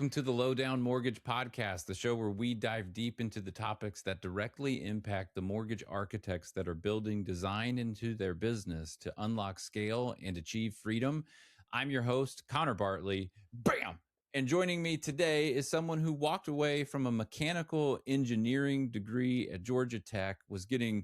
Welcome to the Lowdown Mortgage Podcast, the show where we dive deep into the topics that directly impact the mortgage architects that are building design into their business to unlock scale and achieve freedom. I'm your host, Connor Bartley. Bam! And joining me today is someone who walked away from a mechanical engineering degree at Georgia Tech, was getting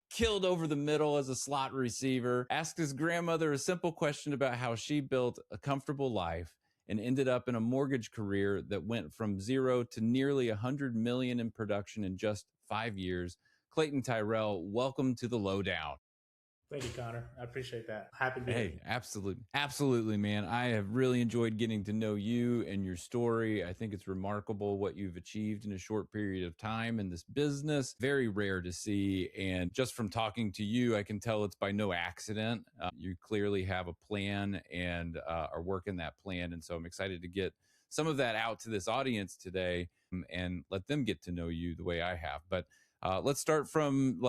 killed over the middle as a slot receiver, asked his grandmother a simple question about how she built a comfortable life, and ended up in a mortgage career that went from zero to nearly 100 million in production in just 5 years. Clayton Tyrel, welcome to the Lowdown. Thank you, Connor. I appreciate that. Happy to be here. Absolutely, man. I have really enjoyed getting to know you and your story. I think it's remarkable what you've achieved in a short period of time in this business. Very rare to see. And just from talking to you, I can tell it's by no accident. You clearly have a plan and are working that plan. And so I'm excited to get some of that out to this audience today and let them get to know you the way I have. But let's start from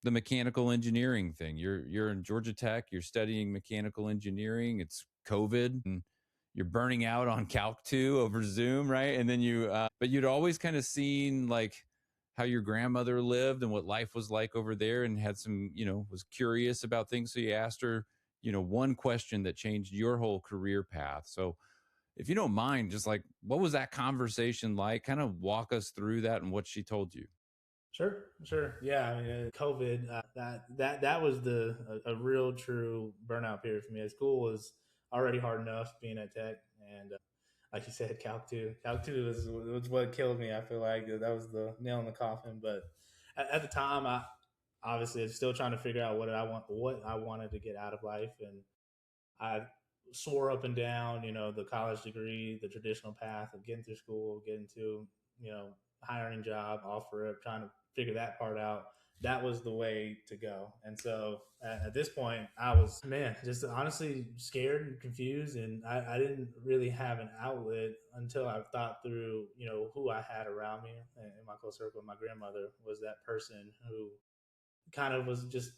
the mechanical engineering thing. You're in Georgia Tech, you're studying mechanical engineering. It's COVID and you're burning out on Calc 2 over Zoom, right? And then but you'd always kind of seen like how your grandmother lived and what life was like over there, and had some, was curious about things. So you asked her, one question that changed your whole career path. So if you don't mind, just like, what was that conversation like? Kind of walk us through that and what she told you. Sure. Yeah, I mean, COVID, that was a real true burnout period for me. School was already hard enough being at Tech, and like you said, Calc 2 was what killed me. I feel like that was the nail in the coffin. But at the time, I obviously was still trying to figure out what I wanted to get out of life, and I swore up and down, the college degree, the traditional path of getting through school, getting to, hiring job, offer it, trying to figure that part out. That was the way to go. And so at this point, I was, just honestly scared and confused. And I didn't really have an outlet until I thought through, who I had around me in my close circle. My grandmother was that person who kind of was just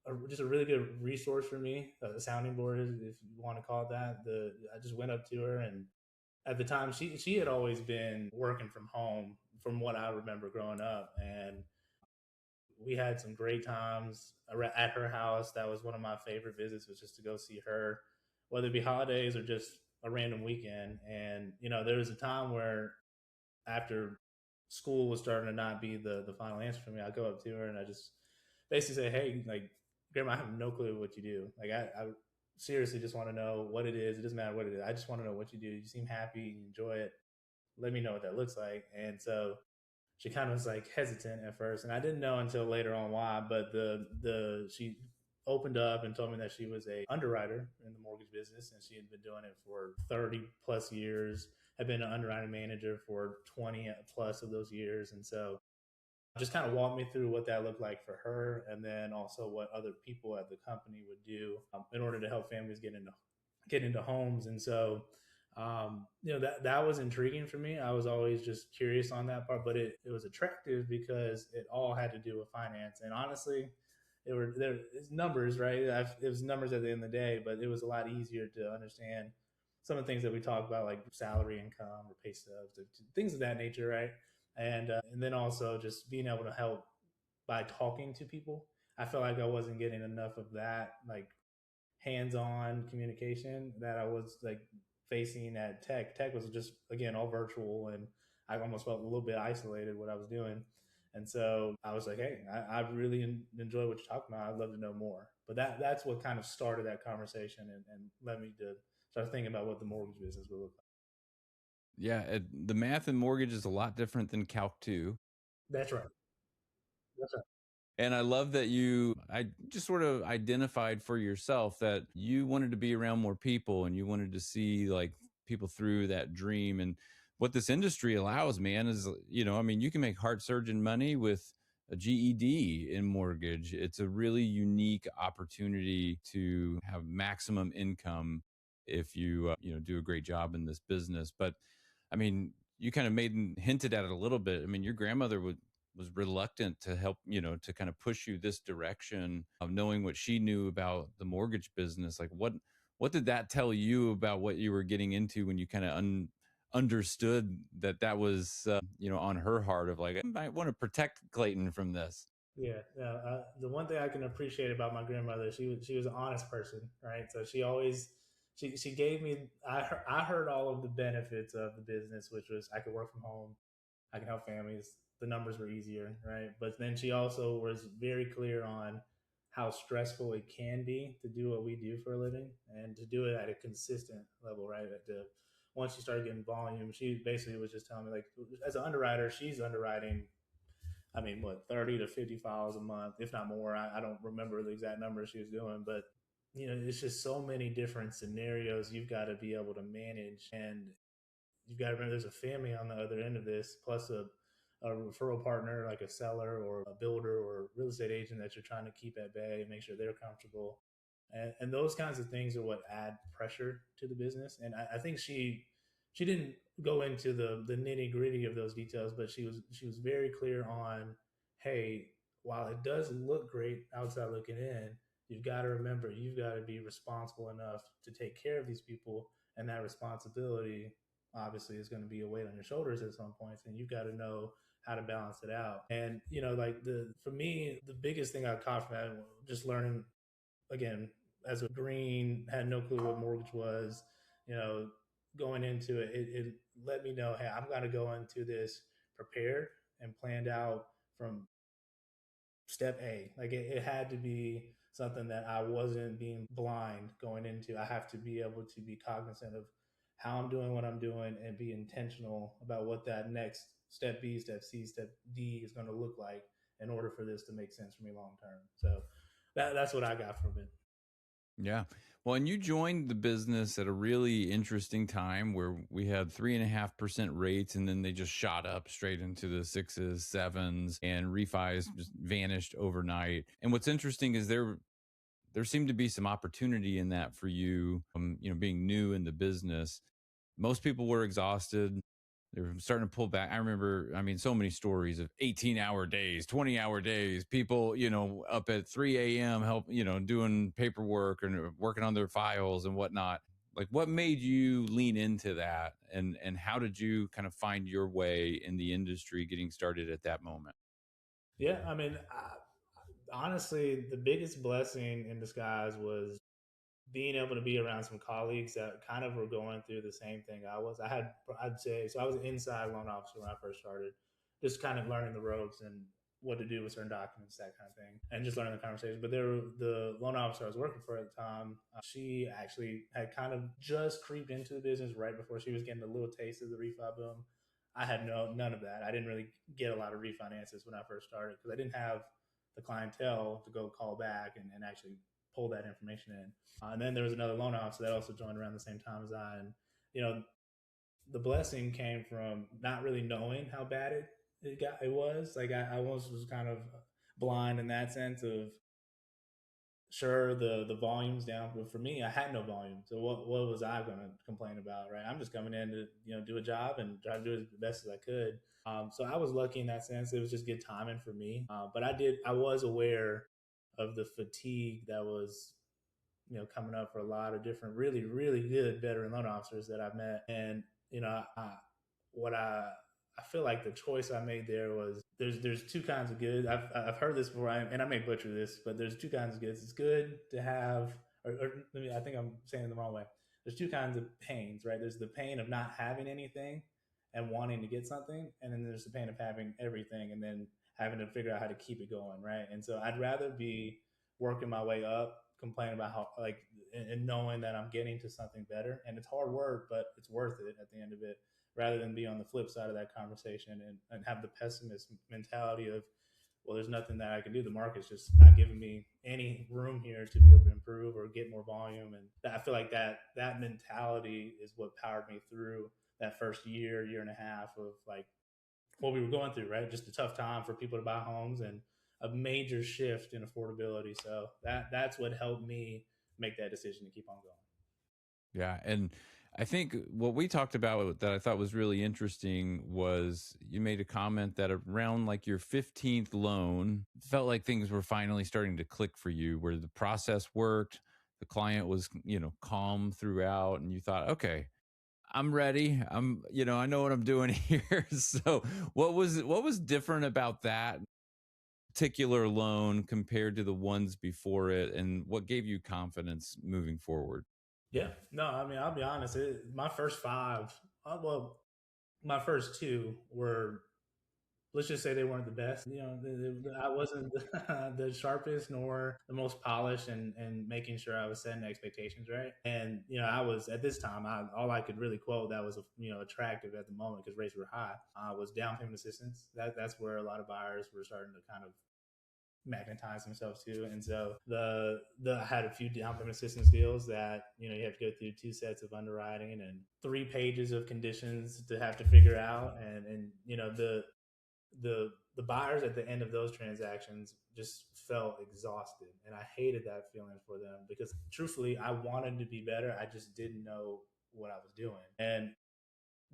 a really good resource for me, a sounding board, if you want to call it that. I just went up to her, and at the time, she had always been working from home, from what I remember growing up, and we had some great times at her house. That was one of my favorite visits, was just to go see her, whether it be holidays or just a random weekend. And there was a time where after school was starting to not be the final answer for me, I go up to her and I just basically say, "Hey, like, Grandma, I have no clue what you do. Like, I seriously just want to know what it is. It doesn't matter what it is. I just want to know what you do. You seem happy, you enjoy it. Let me know what that looks like." And so she kind of was like hesitant at first, and I didn't know until later on why. But she opened up and told me that she was a underwriter in the mortgage business, and she had been doing it for 30 plus years. Had been an underwriting manager for 20 plus of those years, and so just kind of walked me through what that looked like for her, and then also what other people at the company would do in order to help families get into homes. And so that was intriguing for me. I was always just curious on that part, but it was attractive because it all had to do with finance. And honestly, it's numbers, right? It was numbers at the end of the day, but it was a lot easier to understand some of the things that we talk about, like salary, income, or pay stubs, things of that nature, right? And then also just being able to help by talking to people. I felt like I wasn't getting enough of that, like, hands-on communication that I was like facing at Tech. Tech was just, again, all virtual, and I almost felt a little bit isolated what I was doing. And so I was like, "Hey, I really enjoy what you're talking about. I'd love to know more." But that's what kind of started that conversation and led me to start thinking about what the mortgage business would look like. Yeah, the math in mortgage is a lot different than Calc 2. That's right. That's right. And I love that I just sort of identified for yourself that you wanted to be around more people and you wanted to see like people through that dream. And what this industry allows, man, is, you can make heart surgeon money with a GED in mortgage. It's a really unique opportunity to have maximum income if you, do a great job in this business. But I mean, you kind of hinted at it a little bit. I mean, your grandmother was reluctant to help, to kind of push you this direction of knowing what she knew about the mortgage business. Like what did that tell you about what you were getting into when you kind of understood that that was, on her heart of like, I might want to protect Clayton from this. Yeah, the one thing I can appreciate about my grandmother, she was an honest person, right? So she always she gave me. I heard all of the benefits of the business, which was I could work from home, I can help families. The numbers were easier, right? But then she also was very clear on how stressful it can be to do what we do for a living and to do it at a consistent level, right? Once you start getting volume, she basically was just telling me, like, as an underwriter, she's underwriting, I mean, what, 30 to 50 files a month, if not more. I don't remember the exact number she was doing, but it's just so many different scenarios you've got to be able to manage. And you've got to remember there's a family on the other end of this, plus a referral partner like a seller or a builder or real estate agent that you're trying to keep at bay and make sure they're comfortable. And those kinds of things are what add pressure to the business. And I think she didn't go into the nitty gritty of those details, but she was very clear on, hey, while it does look great outside looking in, you've got to remember you've got to be responsible enough to take care of these people, and that responsibility obviously is going to be a weight on your shoulders at some points, and you've got to know how to balance it out. And like the for me, the biggest thing I caught from that, just learning again as a green, had no clue what mortgage was, you know, going into it, it let me know, hey, I'm going to go into this prepared and planned out from step A. Like it had to be something that I wasn't being blind going into. I have to be able to be cognizant of how I'm doing what I'm doing and be intentional about what that next step B, step C, step D is going to look like in order for this to make sense for me long term. So that's what I got from it. Yeah. Well, and you joined the business at a really interesting time where we had 3.5% rates, and then they just shot up straight into the sixes, sevens, and refis just vanished overnight. And what's interesting is there seemed to be some opportunity in that for you, being new in the business. Most people were exhausted. They were starting to pull back. I remember, I mean, so many stories of 18-hour days, 20-hour days, people, up at 3 a.m. help, doing paperwork and working on their files and whatnot. Like, what made you lean into that? And how did you kind of find your way in the industry getting started at that moment? Yeah, I mean, honestly, the biggest blessing in disguise was being able to be around some colleagues that kind of were going through the same thing I was. I'd say, so I was an inside loan officer when I first started, just kind of learning the ropes and what to do with certain documents, that kind of thing, and just learning the conversation. But the loan officer I was working for at the time, she actually had kind of just creeped into the business right before she was getting a little taste of the refi boom. I had none of that. I didn't really get a lot of refinances when I first started because I didn't have the clientele to go call back and actually pull that information in. And then there was another loan officer that also joined around the same time as I. And, you know, the blessing came from not really knowing how bad it was. Like I was kind of blind in that sense of, sure, the volume's down, but for me, I had no volume. So what was I going to complain about, right? I'm just coming in to do a job and try to do it the best as I could. So I was lucky in that sense. It was just good timing for me. But I was aware of the fatigue that was coming up for a lot of different really, really good veteran loan officers that I've met. And, what I feel like the choice I made there was there's two kinds of good. I've heard this before, and I may butcher this, but there's two kinds of goods. It's good to have, I think I'm saying it the wrong way. There's two kinds of pains, right? There's the pain of not having anything and wanting to get something, and then there's the pain of having everything and then having to figure out how to keep it going, right? And so I'd rather be working my way up, complaining about how and knowing that I'm getting to something better, and it's hard work, but it's worth it at the end of it, rather than be on the flip side of that conversation and have the pessimist mentality of, well, there's nothing that I can do. The market's just not giving me any room here to be able to improve or get more volume. And I feel like that mentality is what powered me through that first year and a half of like what we were going through, right? Just a tough time for people to buy homes and a major shift in affordability. So that's what helped me make that decision to keep on going. Yeah. And I think what we talked about that I thought was really interesting was you made a comment that around like your 15th loan felt like things were finally starting to click for you, where the process worked, the client was, calm throughout, and you thought, okay, I'm ready. I know what I'm doing here. So, what was different about that particular loan compared to the ones before it, and what gave you confidence moving forward? Yeah, no, I mean, I'll be honest. My first five, well, my first two were, let's just say they weren't the best. I wasn't the sharpest nor the most polished, and making sure I was setting expectations right. And I was at this time, all I could really quote that was attractive at the moment because rates were high. Was down payment assistance. That's where a lot of buyers were starting to kind of magnetize themselves to. And so the I had a few down payment assistance deals that you have to go through two sets of underwriting and 3 pages of conditions to have to figure out. And the buyers at the end of those transactions just felt exhausted, and I hated that feeling for them because truthfully I wanted to be better. I just didn't know what I was doing. And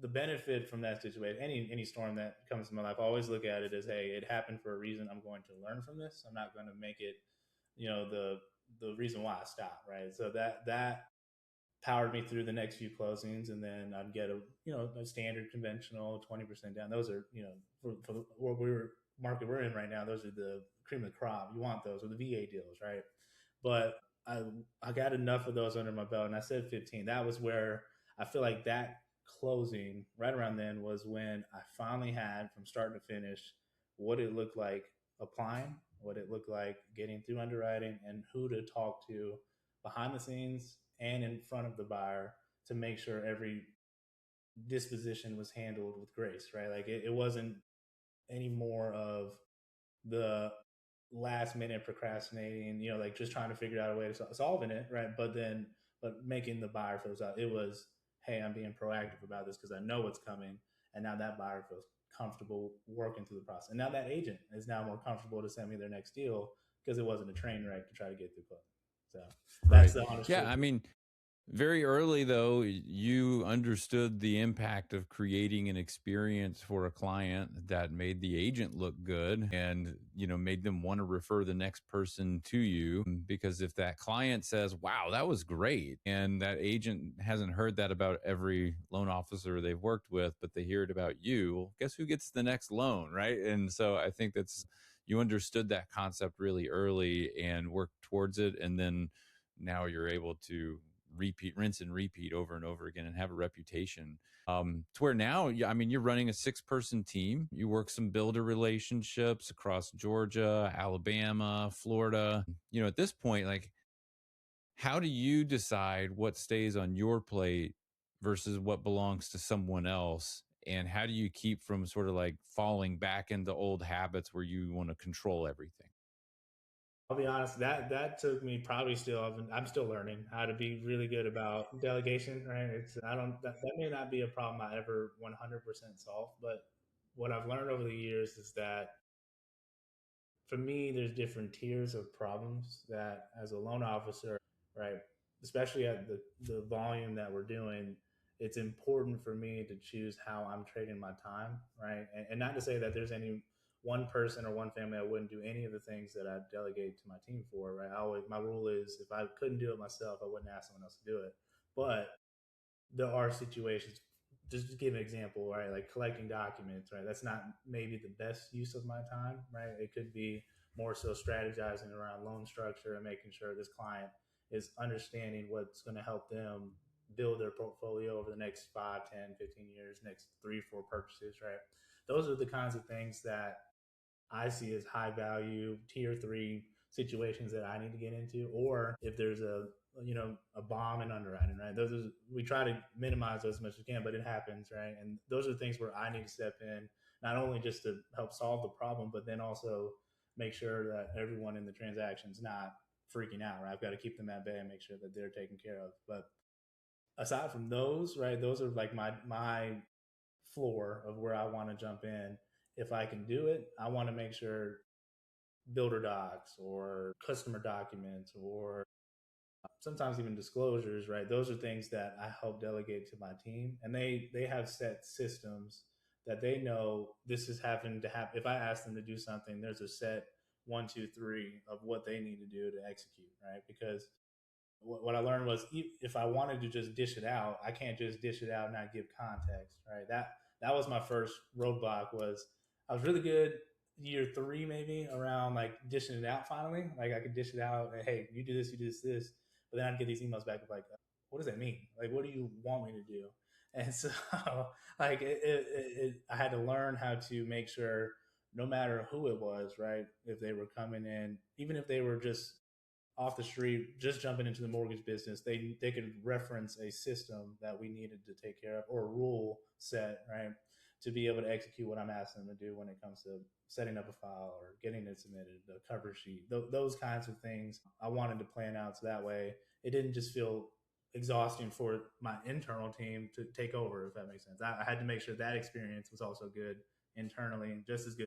the benefit from that situation, any storm that comes to my life, I always look at it as, hey, it happened for a reason. I'm going to learn from this. I'm not going to make it the reason why I stopped, right? So that powered me through the next few closings, and then I'd get a standard conventional 20% down. Those are for the what we're market we're in right now. Those are the cream of the crop. You want those, or the VA deals, right? But I I got enough of those under my belt, and I said 15. That was where I feel like that closing right around then was when I finally had from start to finish what it looked like applying, what it looked like getting through underwriting, and who to talk to behind the scenes and in front of the buyer to make sure every disposition was handled with grace, right? Like it wasn't any more of the last minute procrastinating, like just trying to figure out a way to solving it, right? But making the buyer feels out. It was, hey, I'm being proactive about this because I know what's coming, and now that buyer feels comfortable working through the process, and now that agent is now more comfortable to send me their next deal because it wasn't a train wreck to try to get through closing. So that's Right. the honest Yeah. truth. I mean, very early, though, you understood the impact of creating an experience for a client that made the agent look good and, made them want to refer the next person to you. Because if that client says, wow, that was great, and that agent hasn't heard that about every loan officer they've worked with, but they hear it about you, well, guess who gets the next loan, right? And so I think you understood that concept really early and worked towards it. And then now you're able to rinse and repeat over and over again and have a reputation. To where now, I mean, you're running a 6-person team. You work some builder relationships across Georgia, Alabama, Florida. At this point, like, how do you decide what stays on your plate versus what belongs to someone else? And how do you keep from sort of like falling back into old habits where you want to control everything? I'll be honest, that took me probably still. I'm still learning how to be really good about delegation. Right? I don't that may not be a problem I ever 100% solve, but what I've learned over the years is that for me, there's different tiers of problems that as a loan officer, right, especially at the volume that we're doing, it's important for me to choose how I'm trading my time, right? And not to say that there's any one person or one family I wouldn't do any of the things that I delegate to my team for, right? My rule is if I couldn't do it myself, I wouldn't ask someone else to do it. But there are situations, just to give an example, right? Like collecting documents, right? That's not maybe the best use of my time, right? It could be more so strategizing around loan structure and making sure this client is understanding what's going to help them build their portfolio over the next 5, 10, 15 years, next 3, 4 purchases, right? Those are the kinds of things that I see as high value tier 3 situations that I need to get into, or if there's a bomb in underwriting, right? We try to minimize those as much as we can, but it happens, right? And those are things where I need to step in, not only just to help solve the problem, but then also make sure that everyone in the transaction's not freaking out, right? I've got to keep them at bay and make sure that they're taken care of. But aside from those, right, those are like my floor of where I want to jump in. If I can do it, I want to make sure builder docs or customer documents or sometimes even disclosures, right? Those are things that I help delegate to my team, and they have set systems that they know this is having to happen. If I ask them to do something, there's a set 1, 2, 3 of what they need to do to execute, right? Because what I learned was if I wanted to just dish it out, I can't just dish it out and not give context, right? That was my first roadblock. Was I was really good year three maybe around like dishing it out finally. Like I could dish it out and hey, you do this, you do this, this. But then I'd get these emails back of like, what does that mean? Like, what do you want me to do? And so like I had to learn how to make sure no matter who it was, right? If they were coming in, even if they were just off the street, just jumping into the mortgage business, they could reference a system that we needed to take care of or a rule set, right, to be able to execute what I'm asking them to do when it comes to setting up a file or getting it submitted, the cover sheet, those kinds of things. I wanted to plan out so that way it didn't just feel exhausting for my internal team to take over, if that makes sense. I had to make sure that experience was also good internally, just as good.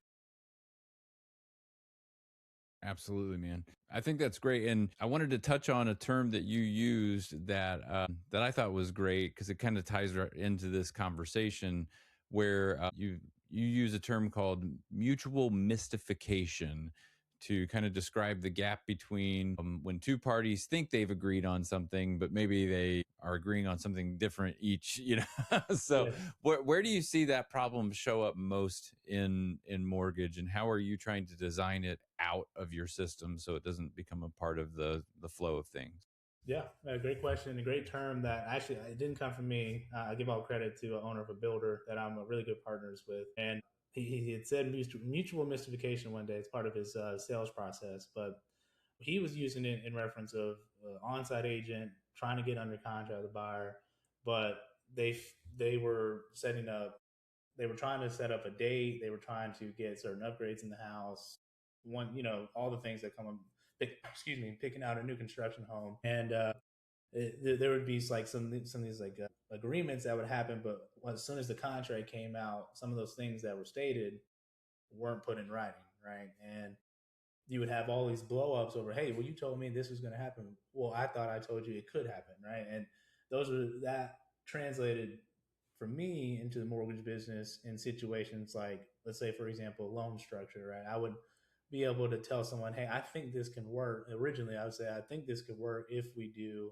Absolutely, man. I think that's great, and I wanted to touch on a term that you used that I thought was great because it kind of ties right into this conversation, where you use a term called mutual mystification to kind of describe the gap between when two parties think they've agreed on something, but maybe they are agreeing on something different each. So Yeah. where do you see that problem show up most in mortgage, and how are you trying to design it out of your system so it doesn't become a part of the flow of things? Yeah, great question. A great term that actually it didn't come from me. I give all credit to an owner of a builder that I'm really good partners with, and he had said mutual mystification one day. It's part of his sales process, but he was using it in reference of on-site agent trying to get under contract the buyer, but they they were setting up. They were trying to set up a date. They were trying to get certain upgrades in the house. All the things that come. Excuse me, picking out a new construction home, and there would be like some of these like agreements that would happen, but as soon as the contract came out, some of those things that were stated weren't put in writing, right? And you would have all these blowups over, hey, well, you told me this was going to happen. Well, I thought I told you it could happen, right? And that translated for me into the mortgage business in situations like, let's say, for example, loan structure, right? I would be able to tell someone, hey, I think this can work. Originally, I would say, I think this could work if we do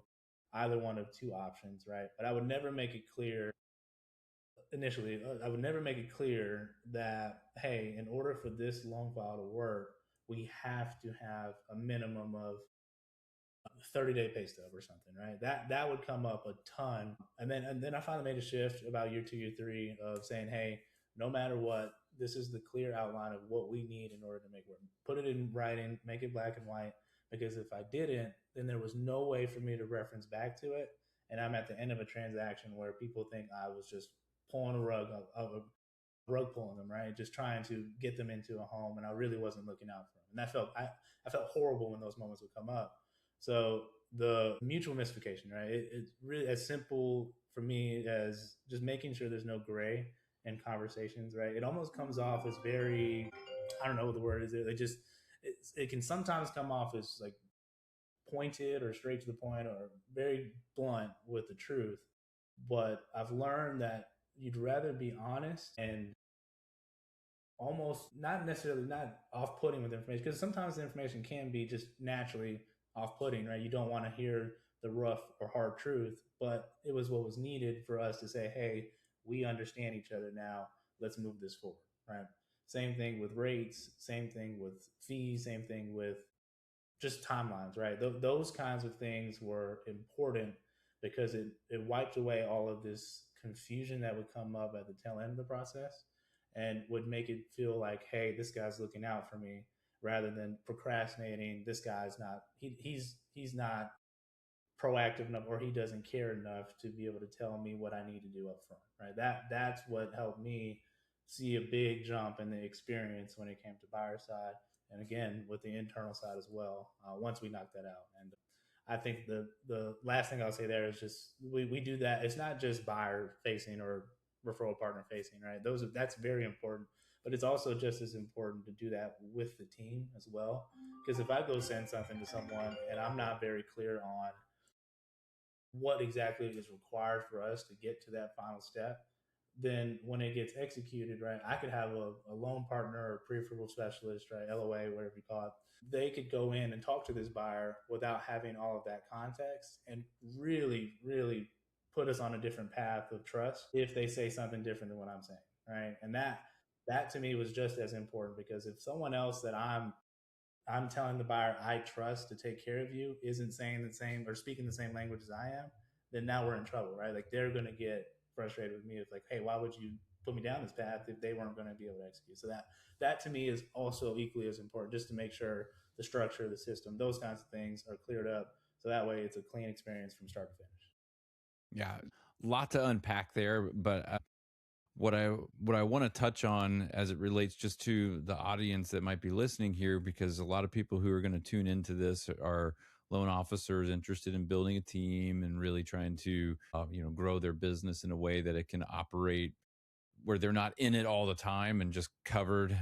either one of two options, right? But I would never make it clear initially, I would never make it clear that, hey, in order for this loan file to work, we have to have a minimum of 30-day pay stub or something, right? That would come up a ton. And then I finally made a shift about year two, year three of saying, hey, no matter what, this is the clear outline of what we need in order to make work. Put it in writing, make it black and white. Because if I didn't, then there was no way for me to reference back to it. And I'm at the end of a transaction where people think I was just pulling rug pulling them, right? Just trying to get them into a home, and I really wasn't looking out for them. And I felt horrible when those moments would come up. So the mutual mystification, right? It's really as simple for me as just making sure there's no gray in conversations, right? It almost comes off as very, I don't know what the word is. It can sometimes come off as like pointed or straight to the point or very blunt with the truth. But I've learned that you'd rather be honest and almost not necessarily not off-putting with information, because sometimes the information can be just naturally off-putting, right? You don't want to hear the rough or hard truth, but it was what was needed for us to say, hey, we understand each other now, let's move this forward, right? Same thing with rates, same thing with fees, same thing with just timelines, right? Those kinds of things were important because it wiped away all of this confusion that would come up at the tail end of the process and would make it feel like, hey, this guy's looking out for me, rather than procrastinating. This guy's not he's not proactive enough, or he doesn't care enough to be able to tell me what I need to do up front, right? That's what helped me see a big jump in the experience when it came to buyer side, and again with the internal side as well. Once we knocked that out, and I think the last thing I'll say there is just we do that. It's not just buyer facing or referral partner facing, right? That's very important, but it's also just as important to do that with the team as well. Because if I go send something to someone and I'm not very clear on what exactly is required for us to get to that final step, then when it gets executed, right, I could have a loan partner or pre-approval specialist, right, LOA, whatever you call it. They could go in and talk to this buyer without having all of that context and really, really put us on a different path of trust if they say something different than what I'm saying, right? And that to me was just as important, because if someone else that I'm telling the buyer I trust to take care of you isn't saying the same or speaking the same language as I am, then now we're in trouble, right? Like they're going to get frustrated with me. It's like, hey, why would you put me down this path if they weren't going to be able to execute? So that to me is also equally as important, just to make sure the structure, the system, those kinds of things are cleared up. So that way it's a clean experience from start to finish. Yeah, a lot to unpack there, but what I want to touch on as it relates just to the audience that might be listening here, because a lot of people who are going to tune into this are loan officers interested in building a team and really trying to grow their business in a way that it can operate where they're not in it all the time and just covered,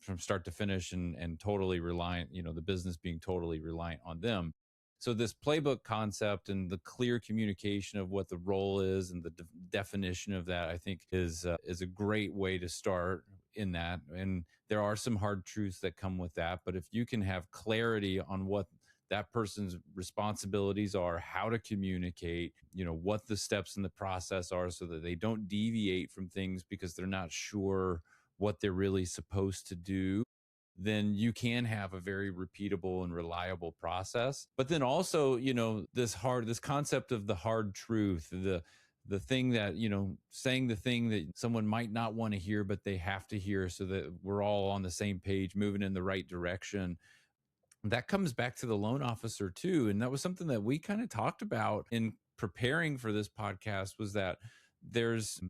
from start to finish and totally reliant, the business being totally reliant on them. So this playbook concept and the clear communication of what the role is and the definition of that, I think is a great way to start in that. And there are some hard truths that come with that, but if you can have clarity on what that person's responsibilities are, how to communicate, what the steps in the process are so that they don't deviate from things because they're not sure what they're really supposed to do, then you can have a very repeatable and reliable process. But then also, this concept of the hard truth, the thing that, saying the thing that someone might not want to hear, but they have to hear so that we're all on the same page, moving in the right direction. That comes back to the loan officer too. And that was something that we kind of talked about in preparing for this podcast, was that there's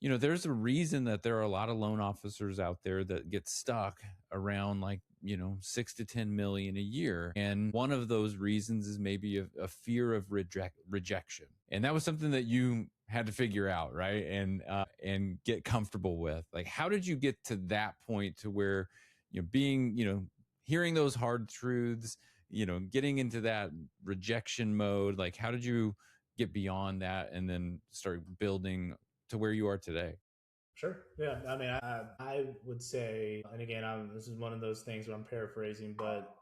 there's a reason that there are a lot of loan officers out there that get stuck around, like, 6 to 10 million a year. And one of those reasons is maybe a fear of rejection. And that was something that you had to figure out, right? And get comfortable with. Like, how did you get to that point to where, being, hearing those hard truths, getting into that rejection mode? Like, how did you get beyond that and then start building to where you are today? Sure. Yeah. I mean, I would say, and again, this is one of those things where I'm paraphrasing, but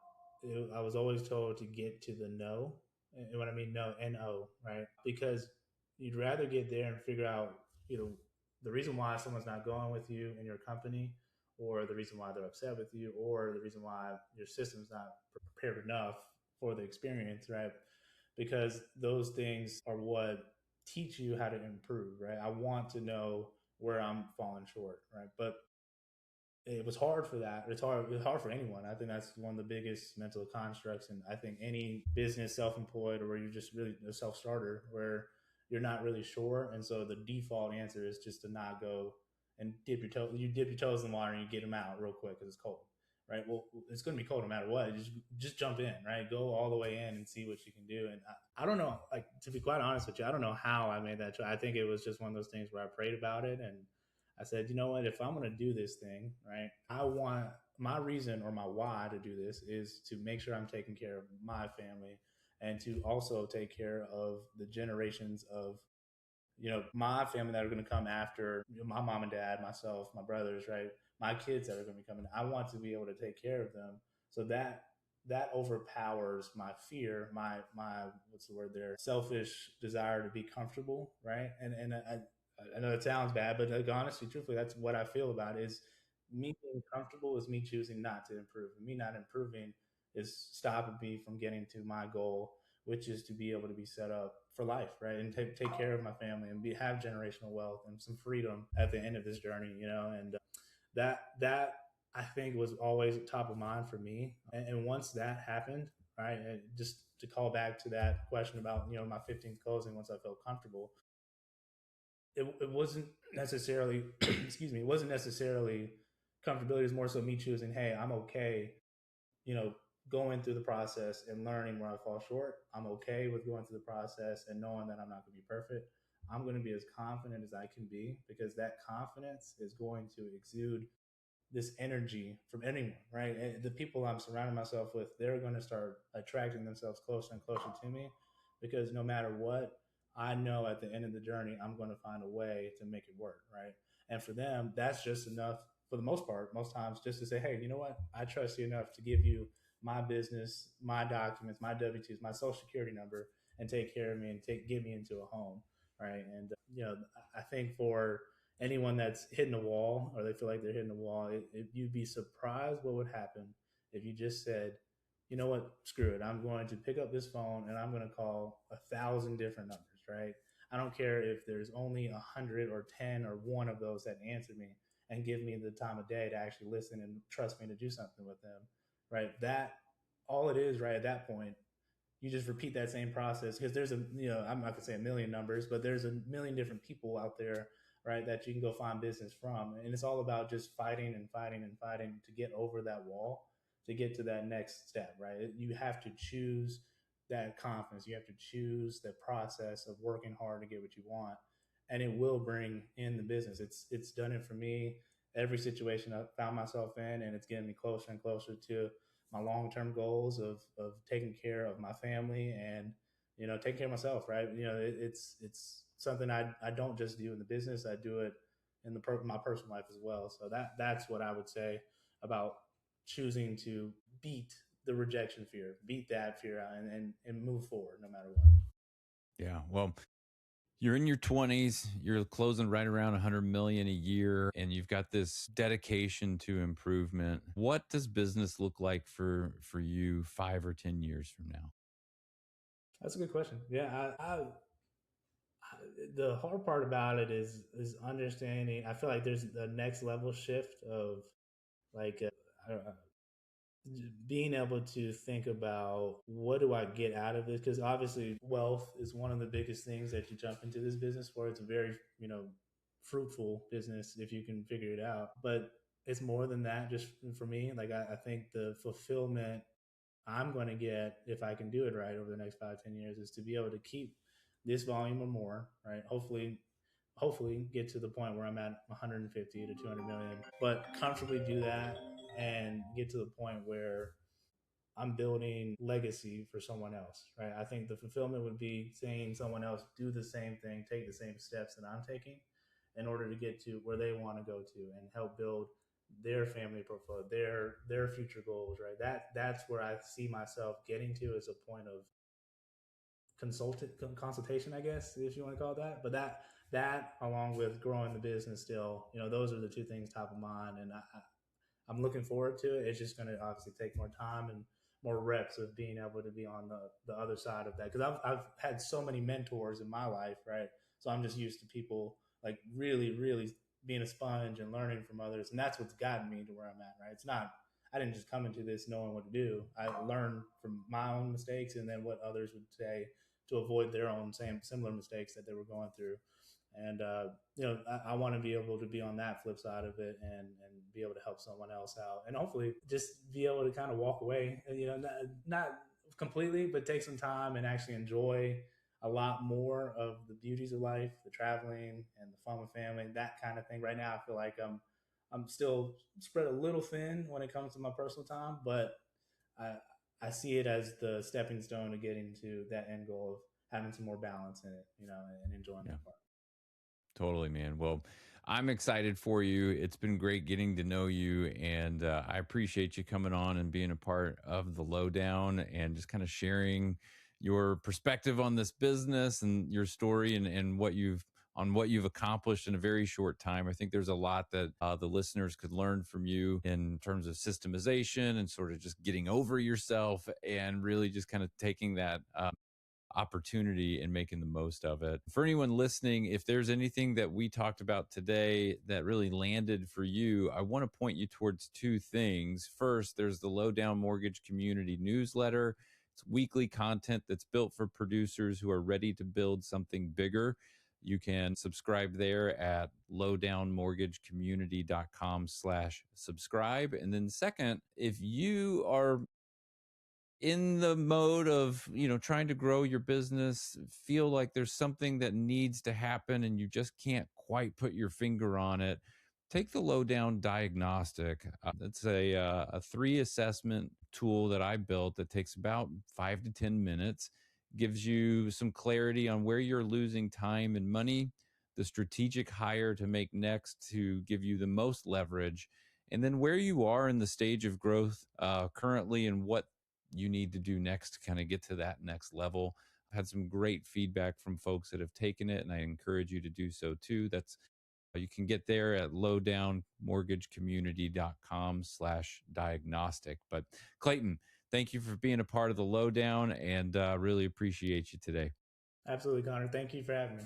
I was always told to get to the no. And what I mean, no, N-O, right? Because you'd rather get there and figure out, the reason why someone's not going with you in your company, or the reason why they're upset with you, or the reason why your system's not prepared enough for the experience, right? Because those things are what teach you how to improve, right? I want to know where I'm falling short, right? But it was hard for that. It's hard for anyone. I think that's one of the biggest mental constructs, and I think any business, self-employed, or where you're just really a self-starter, where you're not really sure, and so the default answer is just to not go and dip your toe. You dip your toes in the water and you get them out real quick because it's cold, right? Well, it's going to be cold no matter what. Just jump in, right? Go all the way in and see what you can do. And I don't know, like, to be quite honest with you, I don't know how I made that choice. I think it was just one of those things where I prayed about it, and I said, you know what, if I'm going to do this thing, right, I want my reason or my why to do this is to make sure I'm taking care of my family, and to also take care of the generations of, my family that are going to come after, my mom and dad, myself, my brothers, right, my kids that are going to be coming. I want to be able to take care of them. So that overpowers my fear, my what's the word there, selfish desire to be comfortable, right? And I know it sounds bad, but like, honestly, truthfully, that's what I feel about it. Is me being comfortable is me choosing not to improve. And me not improving is stopping me from getting to my goal, which is to be able to be set up for life, right? And take care of my family and have generational wealth and some freedom at the end of this journey, and that I think was always top of mind for me. And once that happened, right, and just to call back to that question about, my 15th closing, once I felt comfortable, it wasn't necessarily, excuse me, it wasn't necessarily comfortability. It was more so me choosing, hey, I'm okay, you know, going through the process and learning where I fall short. I'm okay with going through the process and knowing that I'm not going to be perfect. I'm going to be as confident as I can be, because that confidence is going to exude this energy from anyone, right? And the people I'm surrounding myself with, they're going to start attracting themselves closer and closer to me, because no matter what, I know at the end of the journey, I'm going to find a way to make it work, right? And for them, that's just enough for the most part, most times, just to say, hey, you know what? I trust you enough to give you my business, my documents, my W 2s, my social security number, and take care of me and get me into a home, right? And, I think for anyone that's hitting a wall or they feel like they're hitting a wall, you'd be surprised what would happen if you just said, you know what, screw it. I'm going to pick up this phone and I'm going to call 1,000 different numbers, right? I don't care if there's only 100 or 10 or one of those that answer me and give me the time of day to actually listen and trust me to do something with them, right? That all it is, right, at that point, you just repeat that same process because there's I'm not gonna say a million numbers, but there's a million different people out there, right, that you can go find business from. And it's all about just fighting and fighting and fighting to get over that wall, to get to that next step, right? You have to choose that confidence. You have to choose the process of working hard to get what you want. And it will bring in the business. It's done it for me. Every situation I found myself in, and it's getting me closer and closer to my long term goals of taking care of my family and taking care of myself. Right? It's something I don't just do in the business. I do it in my personal life as well. So that's what I would say about choosing to beat the rejection fear, beat that fear, and move forward no matter what. Yeah. Well, you're in your 20s, you're closing right around 100 million a year, and you've got this dedication to improvement. What does business look like for you 5 or 10 years from now? That's a good question. Yeah, the hard part about it is understanding. I feel like there's the next level shift of like I don't know, being able to think about what do I get out of this, because obviously wealth is one of the biggest things that you jump into this business for. It's a very fruitful business if you can figure it out, but it's more than that. Just for me, like I think the fulfillment I'm going to get if I can do it right over the next 5-10 years is to be able to keep this volume or more, right? Hopefully get to the point where I'm at 150 to 200 million, but comfortably do that and get to the point where I'm building legacy for someone else, right? I think the fulfillment would be seeing someone else do the same thing, take the same steps that I'm taking in order to get to where they want to go to and help build their family profile, their future goals, right? That's where I see myself getting to as a point of consultation, I guess, if you want to call it that. But that along with growing the business still, those are the two things top of mind, and I'm looking forward to it. It's just going to obviously take more time and more reps of being able to be on the other side of that. Because I've had so many mentors in my life, right? So I'm just used to people like really, really being a sponge and learning from others. And that's what's gotten me to where I'm at, right? It's not, I didn't just come into this knowing what to do. I learned from my own mistakes and then what others would say to avoid their own similar mistakes that they were going through. And I want to be able to be on that flip side of it and be able to help someone else out, and hopefully just be able to kind of walk away, not completely, but take some time and actually enjoy a lot more of the beauties of life, the traveling and the fun with family, that kind of thing. Right now, I feel like I'm still spread a little thin when it comes to my personal time, but I I see it as the stepping stone to getting to that end goal of having some more balance in it, and enjoying Yeah. that part. Totally, man. Well, I'm excited for you. It's been great getting to know you, and I appreciate you coming on and being a part of the lowdown and just kind of sharing your perspective on this business and your story and what you've accomplished in a very short time. I think there's a lot that the listeners could learn from you in terms of systemization and sort of just getting over yourself and really just kind of taking that opportunity and making the most of it. For anyone listening, if there's anything that we talked about today that really landed for you, I want to point you towards two things. First, there's the Lowdown Mortgage Community newsletter. It's weekly content that's built for producers who are ready to build something bigger. You can subscribe there at lowdownmortgagecommunity.com/subscribe. And then second, if you are in the mode of trying to grow your business, feel like there's something that needs to happen and you just can't quite put your finger on it, take the lowdown diagnostic. It's a 3 assessment tool that I built that takes about 5 to 10 minutes. gives you some clarity on where you're losing time and money, the strategic hire to make next to give you the most leverage, and then where you are in the stage of growth currently and what you need to do next to kind of get to that next level. I had some great feedback from folks that have taken it, and I encourage you to do so too. That's You can get there at lowdownmortgagecommunity.com/diagnostic. But Clayton, thank you for being a part of the Lowdown, and really appreciate you today. Absolutely, Connor. Thank you for having me.